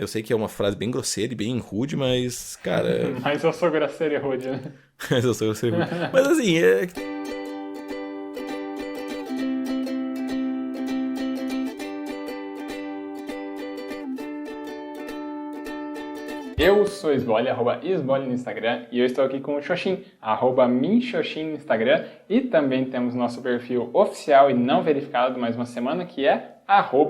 Eu sei que é uma frase bem grosseira e bem rude, mas, cara... Mas eu sou grosseiro e rude, né? Mas eu sou grosseiro e rude. Mas assim, Eu sou Isbole, @Isbole no Instagram, e eu estou aqui com o Xoxin, @minxoxin no Instagram, e também temos nosso perfil oficial e não verificado do Mais Uma Semana, que é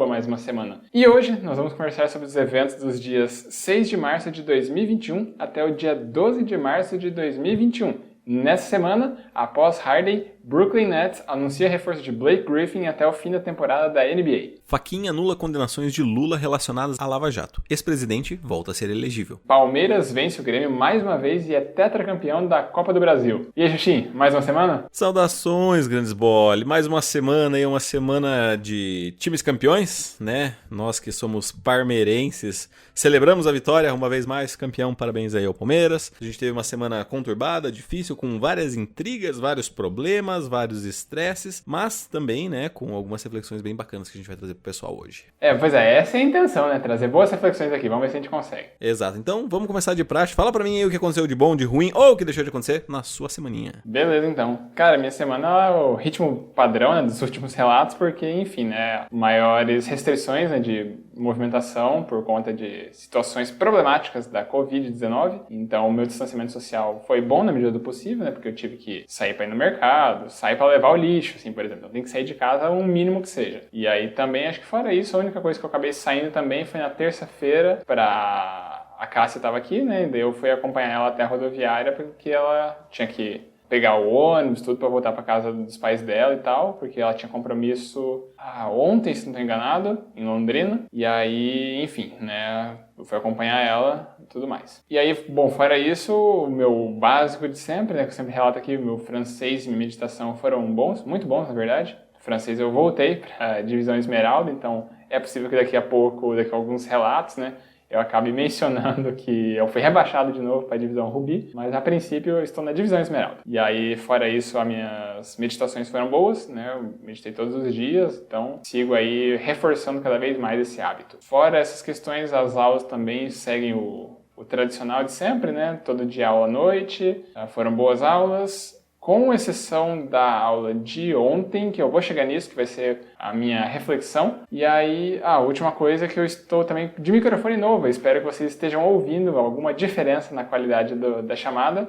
@Mais Uma Semana. E hoje nós vamos conversar sobre os eventos dos dias 6 de março de 2021 até o dia 12 de março de 2021. Nessa semana, após Harden, Brooklyn Nets anuncia reforço de Blake Griffin até o fim da temporada da NBA. Faquinha anula condenações de Lula relacionadas à Lava Jato. Ex-presidente volta a ser elegível. Palmeiras vence o Grêmio mais uma vez e é tetracampeão da Copa do Brasil. E aí, Xuxim, mais uma semana? Saudações, grandes bole. Mais uma semana e uma semana de times campeões, né? Nós que somos parmeirenses celebramos a vitória, uma vez mais, campeão. Parabéns aí ao Palmeiras. A gente teve uma semana conturbada, difícil, com várias intrigas, vários problemas, vários estresses, mas também, né, com algumas reflexões bem bacanas que a gente vai trazer pro pessoal hoje. Pois é, essa é a intenção, né? Trazer boas reflexões aqui. Vamos ver se a gente consegue. Exato. Então, vamos começar de praxe. Fala pra mim aí o que aconteceu de bom, de ruim ou o que deixou de acontecer na sua semaninha. Beleza, então. Cara, minha semana é o ritmo padrão, né, dos últimos relatos, porque, enfim, né, maiores restrições, né, de movimentação por conta de situações problemáticas da Covid-19. Então, o meu distanciamento social foi bom na medida do possível, né, porque eu tive que sair para ir no mercado, sair para levar o lixo, assim, por exemplo. Eu tenho que sair de casa o mínimo que seja. E aí também, acho que fora isso, a única coisa que eu acabei saindo também foi na terça-feira para... A Cássia estava aqui, né, e daí eu fui acompanhar ela até a rodoviária porque ela tinha que pegar o ônibus, tudo para voltar para casa dos pais dela e tal, porque ela tinha compromisso ontem, se não estou enganado, em Londrina. E aí, enfim, né, eu fui acompanhar ela e tudo mais. E aí, bom, fora isso, o meu básico de sempre, né, que eu sempre relato aqui, o meu francês e minha meditação foram bons, muito bons, na verdade. O francês eu voltei para a divisão Esmeralda, então é possível que daqui a alguns relatos, né, eu acabe mencionando que eu fui rebaixado de novo para a divisão Rubi, mas a princípio eu estou na divisão Esmeralda. E aí, fora isso, as minhas meditações foram boas, né? Eu meditei todos os dias, então sigo aí reforçando cada vez mais esse hábito. Fora essas questões, as aulas também seguem o tradicional de sempre, né? Todo dia aula à noite, foram boas aulas. Com exceção da aula de ontem, que eu vou chegar nisso, que vai ser a minha reflexão. E aí, a última coisa é que eu estou também de microfone novo. Eu espero que vocês estejam ouvindo alguma diferença na qualidade da chamada,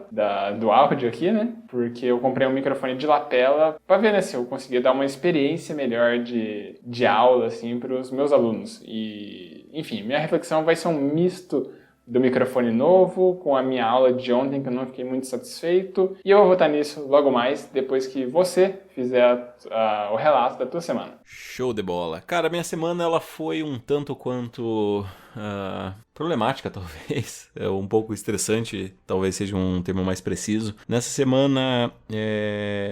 do áudio aqui, né? Porque eu comprei um microfone de lapela para ver, né, se eu conseguia dar uma experiência melhor de aula, assim, para os meus alunos. E, enfim, minha reflexão vai ser um misto do microfone novo, com a minha aula de ontem, que eu não fiquei muito satisfeito. E eu vou voltar nisso logo mais, depois que você fizer o relato da tua semana. Show de bola. Cara, minha semana ela foi um tanto quanto problemática, talvez. Um pouco estressante, talvez seja um termo mais preciso. Nessa semana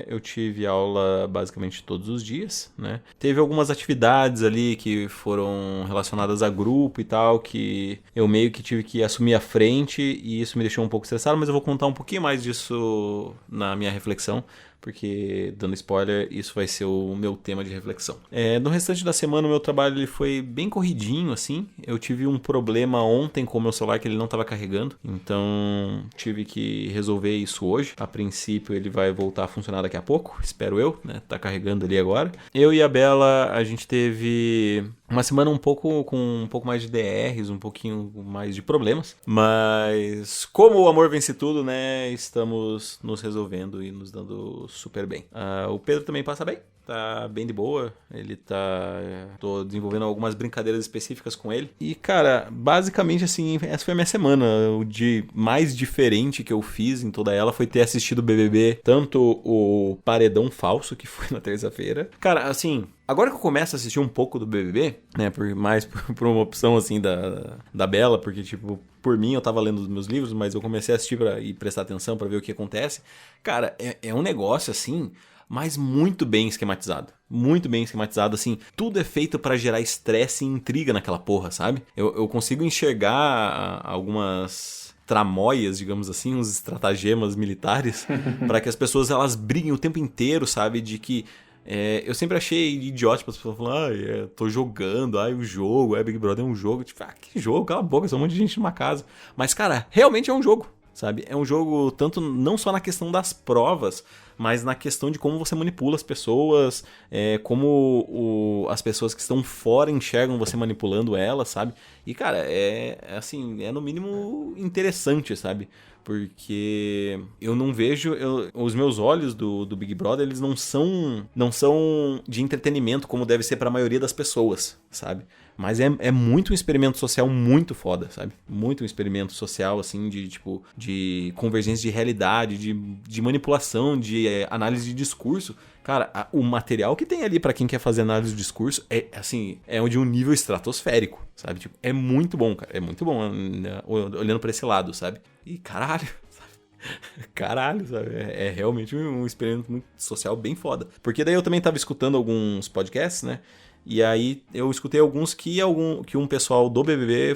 eu tive aula basicamente todos os dias, né? Teve algumas atividades ali que foram relacionadas a grupo e tal, que eu meio que tive que assumir a frente e isso me deixou um pouco estressado, mas eu vou contar um pouquinho mais disso na minha reflexão, porque, dando spoiler, isso vai ser o meu tema de reflexão. No restante da semana, o meu trabalho ele foi bem corridinho, assim. Eu tive um problema ontem com o meu celular que ele não estava carregando, então tive que resolver isso hoje. A princípio, ele vai voltar a funcionar daqui a pouco, espero eu, né? Tá carregando ali agora. Eu e a Bela, a gente teve uma semana com um pouco mais de DRs, um pouquinho mais de problemas, mas como o amor vence tudo, né, estamos nos resolvendo e nos dando super bem. O Pedro também passa bem, tá bem de boa, ele tô desenvolvendo algumas brincadeiras específicas com ele. E, cara, basicamente, assim, essa foi a minha semana. O de mais diferente que eu fiz em toda ela foi ter assistido o BBB, tanto o Paredão Falso, que foi na terça-feira. Cara, assim, agora que eu começo a assistir um pouco do BBB, né, mais por uma opção, assim, da Bela, porque, tipo, por mim eu tava lendo os meus livros, mas eu comecei a assistir e prestar atenção pra ver o que acontece. Cara, é um negócio, assim, mas muito bem esquematizado. Muito bem esquematizado, assim. Tudo é feito pra gerar estresse e intriga naquela porra, sabe? Eu consigo enxergar algumas tramóias, digamos assim, uns estratagemas militares, para que as pessoas elas briguem o tempo inteiro, sabe? De que eu sempre achei idiota as pessoas falando, tô jogando, o jogo, Big Brother é um jogo. Tipo, que jogo? Cala a boca, são um monte de gente numa casa. Mas, cara, realmente é um jogo, sabe? É um jogo tanto não só na questão das provas, mas na questão de como você manipula as pessoas, como as pessoas que estão fora enxergam você manipulando elas, sabe? E, cara, assim, no mínimo interessante, sabe? Porque eu não vejo... os meus olhos do Big Brother, eles não são de entretenimento como deve ser pra maioria das pessoas, sabe? Mas é muito um experimento social muito foda, sabe? Muito um experimento social, assim, de convergência de realidade, de manipulação, de análise de discurso. Cara, o material que tem ali pra quem quer fazer análise de discurso é de um nível estratosférico, sabe? Tipo, é muito bom, cara. É muito bom, né? Olhando pra esse lado, sabe? E caralho, sabe? Caralho, sabe? É realmente um experimento muito social bem foda. Porque daí eu também tava escutando alguns podcasts, né? E aí eu escutei alguns que um pessoal do BBB,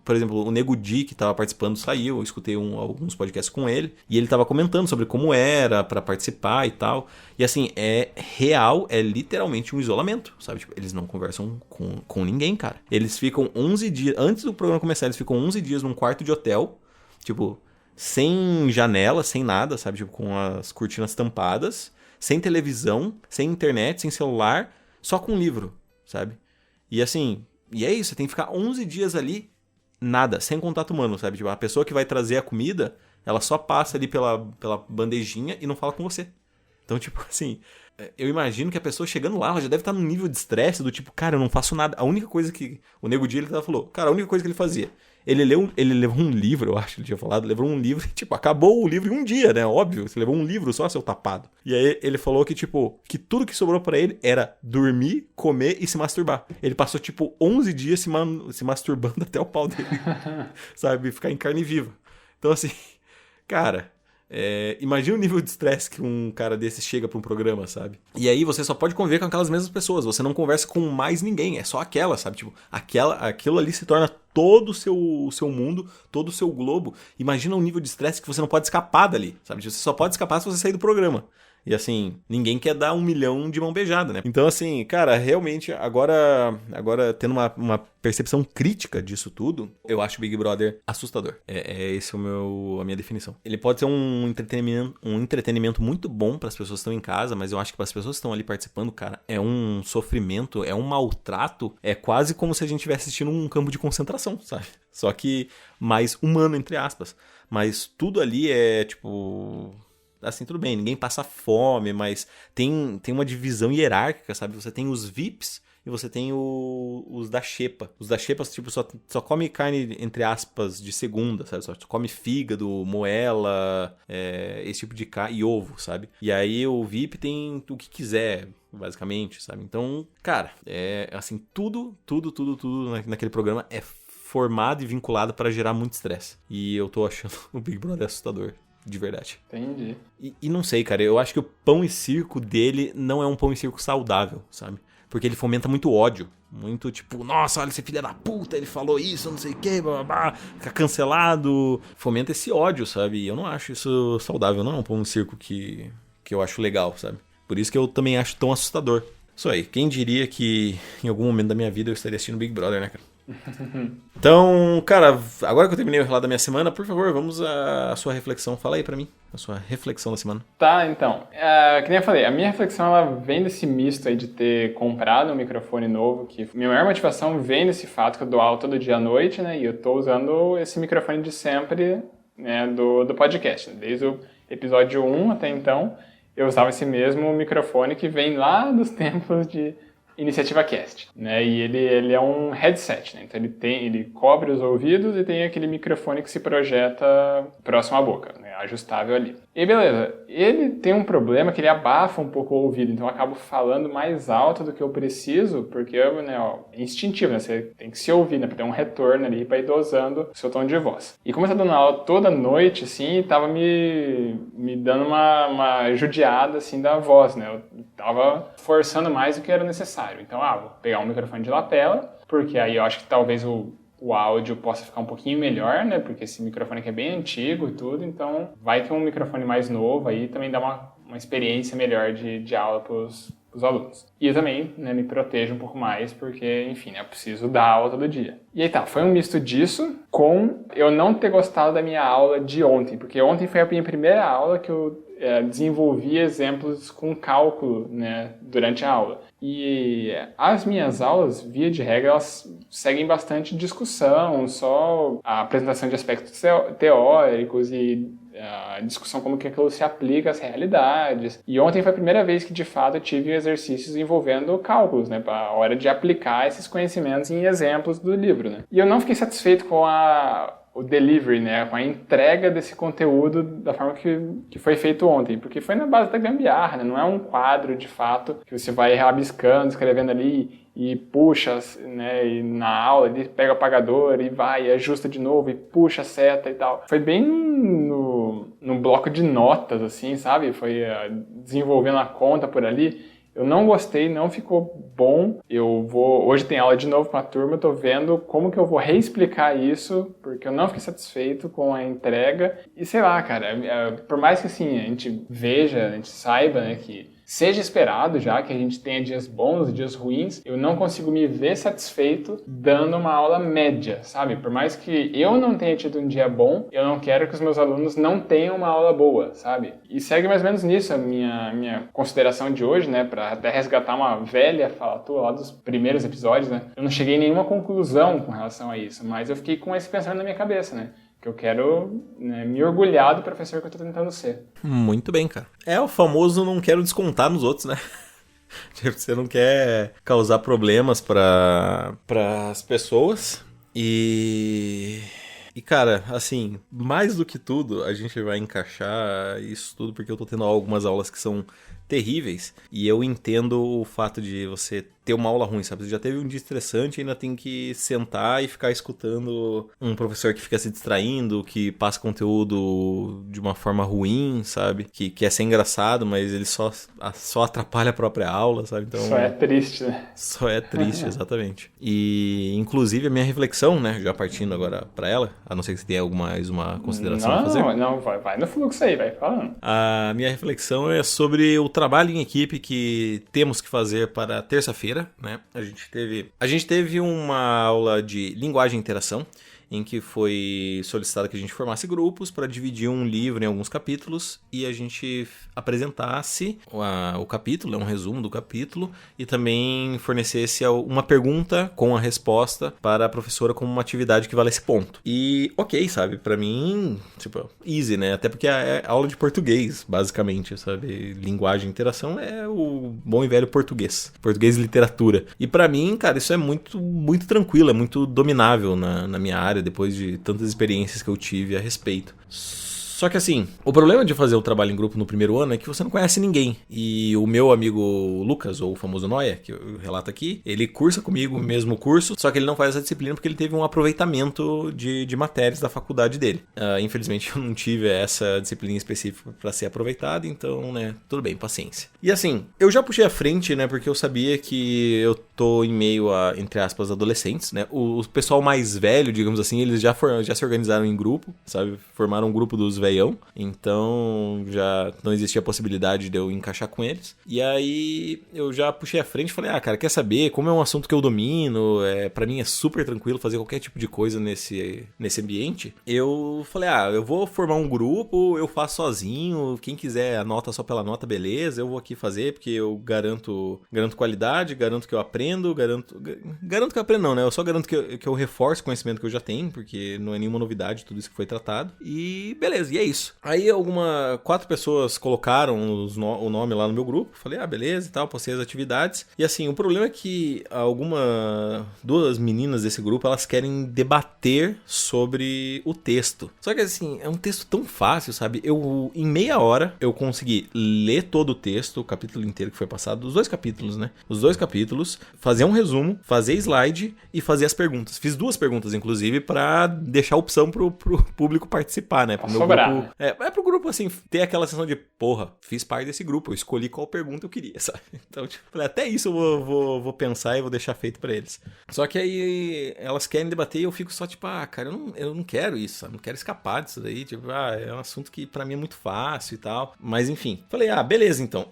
por exemplo, o Nego Di, que tava participando, saiu. Eu escutei alguns podcasts com ele. E ele tava comentando sobre como era pra participar e tal. E assim, é real, é literalmente um isolamento, sabe? Tipo, eles não conversam com ninguém, cara. Eles ficam 11 dias... Antes do programa começar, eles ficam 11 dias num quarto de hotel. Tipo, sem janela, sem nada, sabe? Tipo, com as cortinas tampadas. Sem televisão, sem internet, sem celular... Só com um livro, sabe? E assim, é isso, você tem que ficar 11 dias ali, nada, sem contato humano, sabe? Tipo, a pessoa que vai trazer a comida, ela só passa ali pela bandejinha e não fala com você. Então, tipo assim, eu imagino que a pessoa chegando lá, ela já deve estar num nível de estresse do tipo, cara, eu não faço nada. A única coisa que... O Nego Di, ele falou, cara, a única coisa que ele fazia... Ele levou um livro, eu acho que ele tinha falado, levou um livro e, tipo, acabou o livro em um dia, né? Óbvio, você levou um livro só, seu tapado. E aí ele falou que, tipo, que tudo que sobrou pra ele era dormir, comer e se masturbar. Ele passou, tipo, 11 dias se masturbando até o pau dele, sabe? Ficar em carne viva. Então, assim, cara... imagina o nível de estresse que um cara desse chega pra um programa, sabe? E aí você só pode conviver com aquelas mesmas pessoas. Você não conversa com mais ninguém. É só aquela, sabe? Tipo, aquilo ali se torna todo o seu mundo, todo o seu globo. Imagina um nível de estresse que você não pode escapar dali, sabe? Você só pode escapar se você sair do programa. E assim, ninguém quer dar 1 milhão de mão beijada, né? Então assim, cara, realmente, agora tendo uma percepção crítica disso tudo, eu acho o Big Brother assustador. Esse a minha definição. Ele pode ser um entretenimento muito bom para as pessoas que estão em casa, mas eu acho que para as pessoas que estão ali participando, cara, é um sofrimento, é um maltrato, é quase como se a gente estivesse assistindo um campo de concentração, sabe? Só que mais humano, entre aspas. Mas tudo ali é, tipo... Assim, tudo bem, ninguém passa fome, mas tem uma divisão hierárquica, sabe? Você tem os VIPs e você tem os da xepa. Os da xepa, tipo, só come carne, entre aspas, de segunda, sabe? Só come fígado, moela, esse tipo de carne, e ovo, sabe? E aí o VIP tem o que quiser, basicamente, sabe? Então, cara, assim, tudo naquele programa é formado e vinculado para gerar muito estresse. E eu tô achando o Big Brother assustador. De verdade. Entendi. E não sei, cara, eu acho que o pão e circo dele não é um pão e circo saudável, sabe? Porque ele fomenta muito ódio. Muito tipo, nossa, olha esse filho da puta, ele falou isso, não sei o que, blá, blá, blá, fica cancelado. Fomenta esse ódio, sabe? E eu não acho isso saudável, não é um pão e circo que eu acho legal, sabe? Por isso que eu também acho tão assustador. Isso aí, quem diria que em algum momento da minha vida eu estaria assistindo Big Brother, né, cara? Então, cara, agora que eu terminei o relato da minha semana, por favor, vamos à sua reflexão. Fala aí pra mim, a sua reflexão da semana. Tá, então, que nem eu falei, a minha reflexão ela vem desse misto aí de ter comprado um microfone novo, que minha maior motivação vem desse fato que eu dou aula todo dia à noite, né, e eu tô usando esse microfone de sempre, né, do podcast, né, desde o episódio 1 até então, eu usava esse mesmo microfone que vem lá dos tempos de Iniciativa Cast, né? E ele é um headset, né? Então ele cobre os ouvidos e tem aquele microfone que se projeta próximo à boca, né? Ajustável ali. E beleza, ele tem um problema que ele abafa um pouco o ouvido, então eu acabo falando mais alto do que eu preciso, porque né, é instintivo, né? Você tem que se ouvir, né? Pra ter um retorno ali, pra ir dosando o seu tom de voz. E como eu tava dando aula toda noite, assim, tava me dando uma judiada, assim, da voz, né? Eu tava forçando mais do que era necessário. Então, vou pegar um microfone de lapela, porque aí eu acho que talvez o áudio possa ficar um pouquinho melhor, né? Porque esse microfone aqui é bem antigo e tudo, então vai que um microfone mais novo aí também dá uma experiência melhor de aula para os alunos. E eu também, né, me protejo um pouco mais, porque, enfim, né, eu preciso dar aula todo dia. E aí foi um misto disso com eu não ter gostado da minha aula de ontem, porque ontem foi a minha primeira aula que eu desenvolvi exemplos com cálculo, né, durante a aula. E as minhas aulas, via de regra, elas seguem bastante discussão, só a apresentação de aspectos teóricos e a discussão como que aquilo se aplica às realidades. E ontem foi a primeira vez que, de fato, eu tive exercícios envolvendo cálculos, né, para a hora de aplicar esses conhecimentos em exemplos do livro, né. E eu não fiquei satisfeito com o delivery, né, com a entrega desse conteúdo da forma que foi feito ontem, porque foi na base da gambiarra, né, não é um quadro, de fato, que você vai rabiscando, escrevendo ali e puxa, né, e na aula ele pega o apagador e vai, e ajusta de novo e puxa a seta e tal. Foi bem no bloco de notas, assim, sabe? Foi desenvolvendo a conta por ali. Eu não gostei, não ficou bom. Hoje tem aula de novo com a turma, eu tô vendo como que eu vou reexplicar isso, porque eu não fiquei satisfeito com a entrega. E sei lá, cara, por mais que assim, a gente veja, a gente saiba, né, que seja esperado já que a gente tenha dias bons, dias ruins, eu não consigo me ver satisfeito dando uma aula média, sabe? Por mais que eu não tenha tido um dia bom, eu não quero que os meus alunos não tenham uma aula boa, sabe? E segue mais ou menos nisso a minha consideração de hoje, né? Pra até resgatar uma velha fala tua lá dos primeiros episódios, né? Eu não cheguei em nenhuma conclusão com relação a isso, mas eu fiquei com esse pensamento na minha cabeça, né? Que eu quero, né, me orgulhar do professor que eu tô tentando ser. Muito bem, cara. É o famoso não quero descontar nos outros, né? Você não quer causar problemas para as pessoas. E, cara, assim, mais do que tudo, a gente vai encaixar isso tudo porque eu tô tendo algumas aulas que são terríveis. E eu entendo o fato de você ter uma aula ruim, sabe? Você já teve um dia estressante e ainda tem que sentar e ficar escutando um professor que fica se distraindo, que passa conteúdo de uma forma ruim, sabe? Que quer ser engraçado, mas ele só atrapalha a própria aula, sabe? Então, só é triste, né? Só é triste, exatamente. E, inclusive, a minha reflexão, né? Já partindo agora pra ela, a não ser que você tenha mais uma consideração a fazer. Não, vai no fluxo aí, vai falando. A minha reflexão é sobre o trabalho em equipe que temos que fazer para terça-feira, né? A gente teve uma aula de linguagem e interação, em que foi solicitado que a gente formasse grupos para dividir um livro em alguns capítulos e a gente apresentasse o capítulo, um resumo do capítulo, e também fornecesse uma pergunta com a resposta para a professora como uma atividade que valesse ponto. E ok, sabe? Para mim, tipo, easy, né? Até porque é aula de português, basicamente, sabe? Linguagem e interação é o bom e velho português. Português e literatura. E para mim, cara, isso é muito, muito tranquilo, é muito dominável na minha área, depois de tantas experiências que eu tive a respeito. Só que assim, o problema de fazer o trabalho em grupo no primeiro ano é que você não conhece ninguém. E o meu amigo Lucas, ou o famoso Noia, que eu relato aqui, ele cursa comigo o mesmo curso, só que ele não faz essa disciplina porque ele teve um aproveitamento de matérias da faculdade dele. Infelizmente eu não tive essa disciplina específica para ser aproveitada, então, né, tudo bem, paciência. E assim, eu já puxei à frente, né, porque eu sabia que eu tô em meio a, entre aspas, adolescentes, né. O pessoal mais velho, digamos assim, eles já se organizaram em grupo, sabe, formaram um grupo dos veião, então já não existia a possibilidade de eu encaixar com eles. E aí eu já puxei à frente e falei, cara, quer saber? Como é um assunto que eu domino, pra mim é super tranquilo fazer qualquer tipo de coisa nesse ambiente. Eu falei, eu vou formar um grupo, eu faço sozinho, quem quiser anota só pela nota, beleza, eu vou aqui fazer, porque eu garanto qualidade, garanto que eu aprendo, garanto que eu aprendo não, né? Eu só garanto que eu reforço o conhecimento que eu já tenho, porque não é nenhuma novidade tudo isso que foi tratado. E beleza, e é isso. Aí 4 pessoas colocaram o nome lá no meu grupo. Falei, beleza e tal, postei as atividades. E assim, o problema é que 2 meninas desse grupo, elas querem debater sobre o texto. Só que assim, é um texto tão fácil, sabe? Em meia hora, eu consegui ler todo o texto, o capítulo inteiro que foi passado, os 2 capítulos, né? Os 2 capítulos, fazer um resumo, fazer slide e fazer as perguntas. Fiz 2 perguntas, inclusive, pra deixar a opção pro público participar, né? Pro meu grupo Tá. É pro grupo, assim, ter aquela sensação de, porra, fiz parte desse grupo, eu escolhi qual pergunta eu queria, sabe? Então, tipo, falei, até isso eu vou pensar e vou deixar feito pra eles. Só que aí elas querem debater e eu fico só, tipo, cara, eu não quero isso, sabe? Não quero escapar disso daí, tipo, é um assunto que pra mim é muito fácil e tal. Mas, enfim, falei, beleza, então,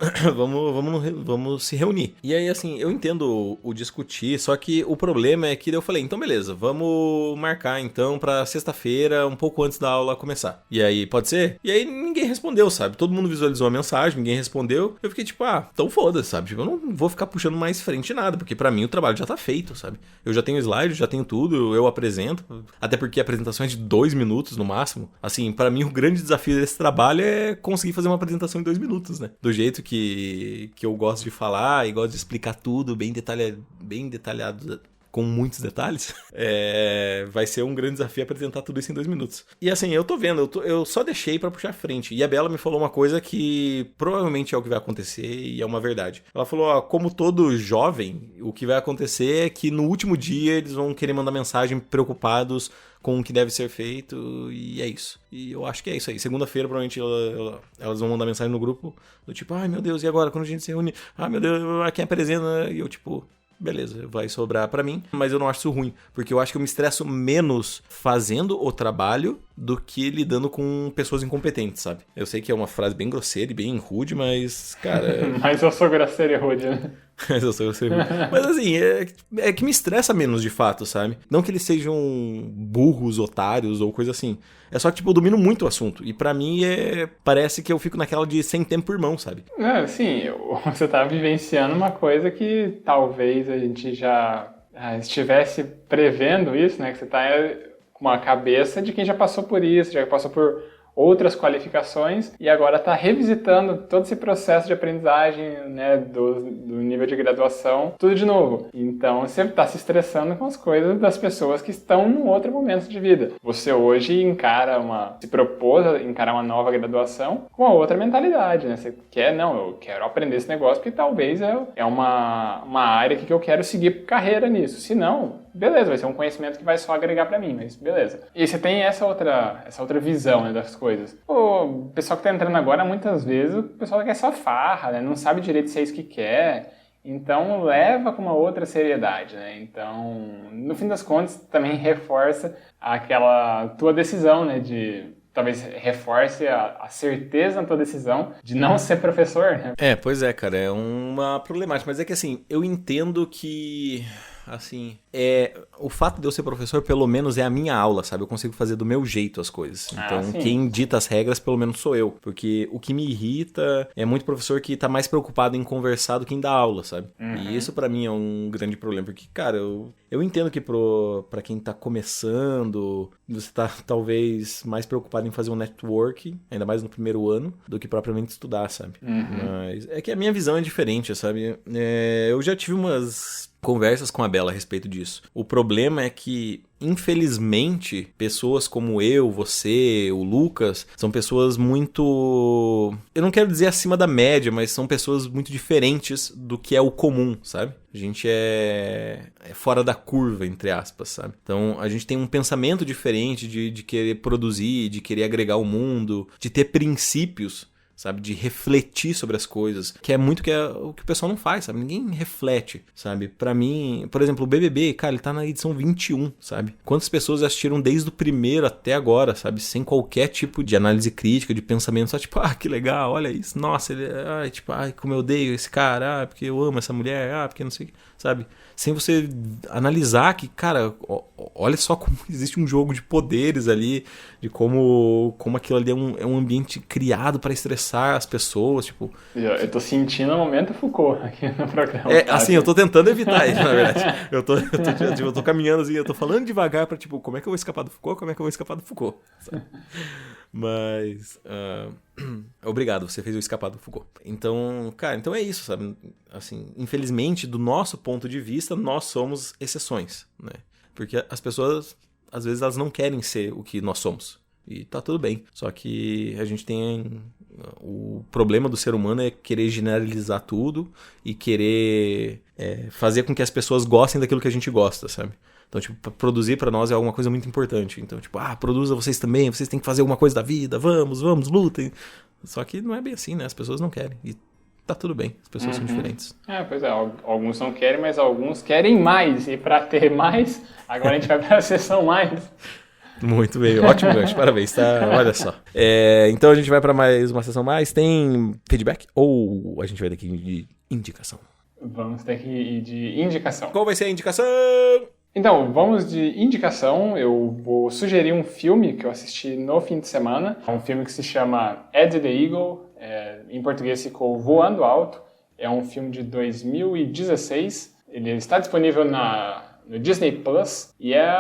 vamos se reunir. E aí, assim, eu entendo o discutir, só que o problema é que eu falei, então beleza, vamos marcar então pra sexta-feira, um pouco antes da aula começar. E aí, pode ser? E aí ninguém respondeu, sabe? Todo mundo visualizou a mensagem, ninguém respondeu. Eu fiquei tipo, então foda-se, sabe? Tipo, eu não vou ficar puxando mais frente nada, porque pra mim o trabalho já tá feito, sabe? Eu já tenho slide, já tenho tudo, eu apresento. Até porque a apresentação é de 2 minutos no máximo. Assim, pra mim o grande desafio desse trabalho é conseguir fazer uma apresentação em 2 minutos, né? Do jeito que eu gosto de falar e gosto de explicar tudo bem detalhado, com muitos detalhes, vai ser um grande desafio apresentar tudo isso em 2 minutos. E assim, eu tô vendo, eu só deixei pra puxar frente. E a Bela me falou uma coisa que provavelmente é o que vai acontecer e é uma verdade. Ela falou, como todo jovem, o que vai acontecer é que no último dia eles vão querer mandar mensagem preocupados com o que deve ser feito, e é isso. E eu acho que é isso aí. Segunda-feira, provavelmente, elas vão mandar mensagem no grupo, do tipo, ai meu Deus, e agora? Quando a gente se reúne? Ai meu Deus, quem apresenta? E eu tipo... beleza, vai sobrar pra mim, mas eu não acho isso ruim, porque eu acho que eu me estresso menos fazendo o trabalho do que lidando com pessoas incompetentes, sabe? Eu sei que é uma frase bem grosseira e bem rude, mas, cara... Mas eu sou grosseiro e rude, né? Mas eu sou grosseiro. Mas assim, é que me estressa menos de fato, sabe? Não que eles sejam burros, otários ou coisa assim. É só que, tipo, eu domino muito o assunto. E pra mim, parece que eu fico naquela de sem tempo por irmão, sabe? Sim, você tá vivenciando uma coisa que talvez a gente já estivesse prevendo isso, né? Que você tá com uma cabeça de quem já passou por isso, já passou por outras qualificações e agora está revisitando todo esse processo de aprendizagem, né, do nível de graduação, tudo de novo. Então você está se estressando com as coisas das pessoas que estão num outro momento de vida. Você hoje se propôs a encarar uma nova graduação com a outra mentalidade, né? Você quer, eu quero aprender esse negócio porque talvez é uma área que eu quero seguir carreira nisso. Se não, beleza, vai ser um conhecimento que vai só agregar pra mim, mas beleza. E você tem essa outra visão, né, das coisas. O pessoal que tá entrando agora, muitas vezes, o pessoal quer só farra, né, não sabe direito se é isso que quer, então leva com uma outra seriedade, né, então, no fim das contas, também reforça aquela tua decisão, né, talvez reforce a certeza na tua decisão de não ser professor, né. Pois é, cara, é uma problemática, mas é que assim, eu entendo que... assim, o fato de eu ser professor, pelo menos, é a minha aula, sabe? Eu consigo fazer do meu jeito as coisas. Então, quem dita as regras, pelo menos, sou eu. Porque o que me irrita é muito professor que tá mais preocupado em conversar do que em dar aula, sabe? Uhum. E isso, pra mim, é um grande problema. Porque, cara, eu entendo que pra quem tá começando, você tá, talvez, mais preocupado em fazer um network, ainda mais no primeiro ano, do que propriamente estudar, sabe? Uhum. Mas é que a minha visão é diferente, sabe? Eu já tive umas conversas com a Bela a respeito disso. O problema é que, infelizmente, pessoas como eu, você, o Lucas, são pessoas muito... eu não quero dizer acima da média, mas são pessoas muito diferentes do que é o comum, sabe? A gente é fora da curva, entre aspas, sabe? Então, a gente tem um pensamento diferente de querer produzir, de querer agregar ao mundo, de ter princípios, sabe, de refletir sobre as coisas, que é muito o que o pessoal não faz, sabe, ninguém reflete, sabe, pra mim, por exemplo, o BBB, cara, ele tá na edição 21, sabe, quantas pessoas assistiram desde o primeiro até agora, sabe, sem qualquer tipo de análise crítica, de pensamento, só tipo, que legal, olha isso, nossa, ele, como eu odeio esse cara, porque eu amo essa mulher, porque não sei o que, sabe, sem você analisar que, cara, olha só como existe um jogo de poderes ali, de como aquilo ali é um ambiente criado para estressar as pessoas, tipo... Eu tô sentindo no momento Foucault aqui no programa. Assim, eu tô tentando evitar isso, na verdade. Eu tô caminhando assim, eu tô falando devagar pra, tipo, como é que eu vou escapar do Foucault? Como é que eu vou escapar do Foucault? Sabe? Mas... obrigado, você fez eu escapar do Foucault. Então, cara, então é isso, sabe? Assim, infelizmente, do nosso ponto de vista, nós somos exceções, né? Porque as pessoas, às vezes, elas não querem ser o que nós somos. E tá tudo bem. Só que a gente tem... o problema do ser humano é querer generalizar tudo e querer fazer com que as pessoas gostem daquilo que a gente gosta, sabe? Então, tipo, produzir pra nós é alguma coisa muito importante. Então, tipo, produza vocês também, vocês têm que fazer alguma coisa da vida, vamos, lutem. Só que não é bem assim, né? As pessoas não querem. E tá tudo bem, as pessoas são diferentes. Pois é, alguns não querem, mas alguns querem mais. E pra ter mais, agora a gente vai pra sessão mais. Muito bem, ótimo gancho, parabéns, tá? Olha só. Então a gente vai pra mais uma sessão mais. Tem feedback ou a gente vai daqui de indicação? Vamos ter que ir de indicação. Qual vai ser a indicação? Então, vamos de indicação. Eu vou sugerir um filme que eu assisti no fim de semana. É um filme que se chama Ed the Eagle. Em português ficou Voando Alto. É um filme de 2016. Ele está disponível no Disney Plus. E é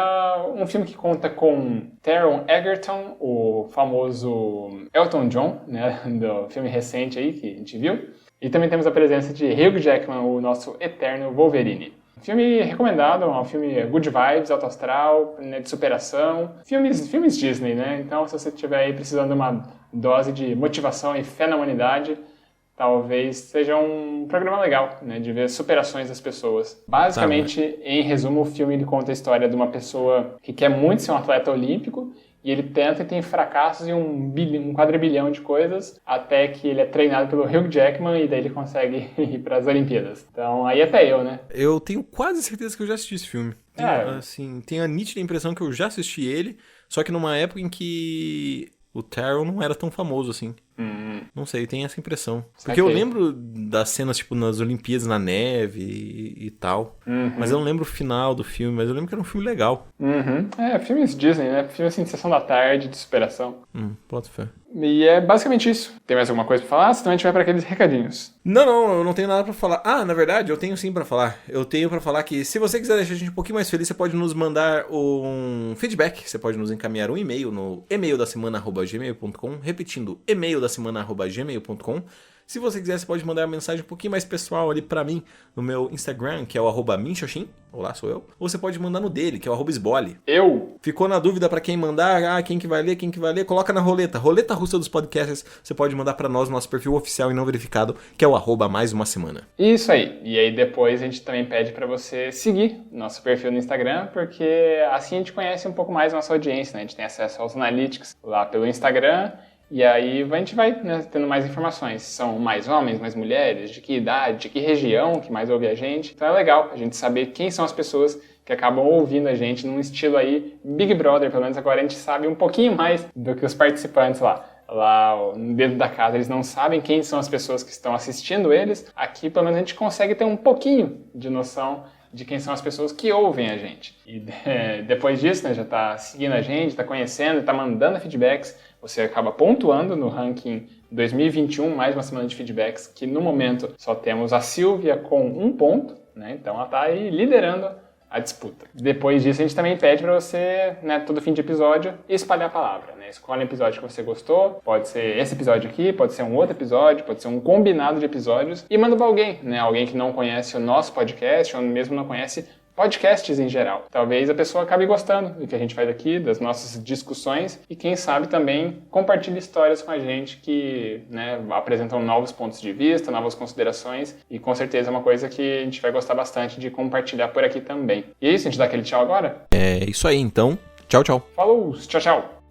um filme que conta com Taron Egerton, o famoso Elton John, né, do filme recente aí que a gente viu. E também temos a presença de Hugh Jackman, o nosso eterno Wolverine. Filme recomendado, é um filme good vibes, alto astral, né, de superação. Filmes Disney, né? Então, se você estiver aí precisando de uma dose de motivação e fé na humanidade, talvez seja um programa legal, né? De ver superações das pessoas. Basicamente, em resumo, o filme ele conta a história de uma pessoa que quer muito ser um atleta olímpico. E ele tenta e tem fracassos em um quadrilhão de coisas, até que ele é treinado pelo Hugh Jackman e daí ele consegue ir para as Olimpíadas. Então, aí até eu, né? Eu tenho quase certeza que eu já assisti esse filme. Tenho a nítida impressão que eu já assisti ele, só que numa época em que o Taron não era tão famoso assim. Não sei, tem essa impressão. Porque eu lembro das cenas, tipo, nas Olimpíadas, na neve e tal. Mas eu não lembro o final do filme, mas eu lembro que era um filme legal. Filmes Disney, né? Filme assim, de sessão da tarde, de superação. Pode fé. E é basicamente isso. Tem mais alguma coisa pra falar? Senão a gente vai pra aqueles recadinhos. Não, eu não tenho nada pra falar. Na verdade, eu tenho sim pra falar. Eu tenho pra falar que se você quiser deixar a gente um pouquinho mais feliz, você pode nos mandar um feedback. Você pode nos encaminhar um e-mail no emaildasemana@gmail.com, repetindo, emaildasemana@gmail.com. Se você quiser, você pode mandar uma mensagem um pouquinho mais pessoal ali pra mim no meu Instagram, que é o @minxoxin. Olá, sou eu. Ou você pode mandar no dele, que é o @sbole. Ficou na dúvida pra quem mandar? Quem que vai ler? Coloca na roleta. Roleta russa dos podcasts. Você pode mandar pra nós no nosso perfil oficial e não verificado, que é o @mais uma semana. Isso aí. E aí depois a gente também pede pra você seguir nosso perfil no Instagram, porque assim a gente conhece um pouco mais a nossa audiência, né? A gente tem acesso aos analytics lá pelo Instagram. E aí a gente vai, né, tendo mais informações. São mais homens, mais mulheres, de que idade, de que região que mais ouve a gente. Então é legal a gente saber quem são as pessoas que acabam ouvindo a gente num estilo aí Big Brother. Pelo menos agora a gente sabe um pouquinho mais do que os participantes lá. Lá dentro da casa eles não sabem quem são as pessoas que estão assistindo eles. Aqui pelo menos a gente consegue ter um pouquinho de noção de quem são as pessoas que ouvem a gente. E depois disso, né, já está seguindo a gente, está conhecendo, está mandando feedbacks. Você acaba pontuando no ranking 2021, mais uma semana de feedbacks, que no momento só temos a Silvia com 1 ponto, né? Então ela está aí liderando a disputa. Depois disso, a gente também pede para você, né, todo fim de episódio, espalhar a palavra, né? Escolhe um episódio que você gostou, pode ser esse episódio aqui, pode ser um outro episódio, pode ser um combinado de episódios, e manda para alguém, né? Alguém que não conhece o nosso podcast, ou mesmo não conhece podcasts em geral. Talvez a pessoa acabe gostando do que a gente faz aqui, das nossas discussões, e quem sabe também compartilhe histórias com a gente que, né, apresentam novos pontos de vista, novas considerações, e com certeza é uma coisa que a gente vai gostar bastante de compartilhar por aqui também. E é isso, a gente dá aquele tchau agora? É isso aí, então. Tchau, tchau. Falou, tchau, tchau.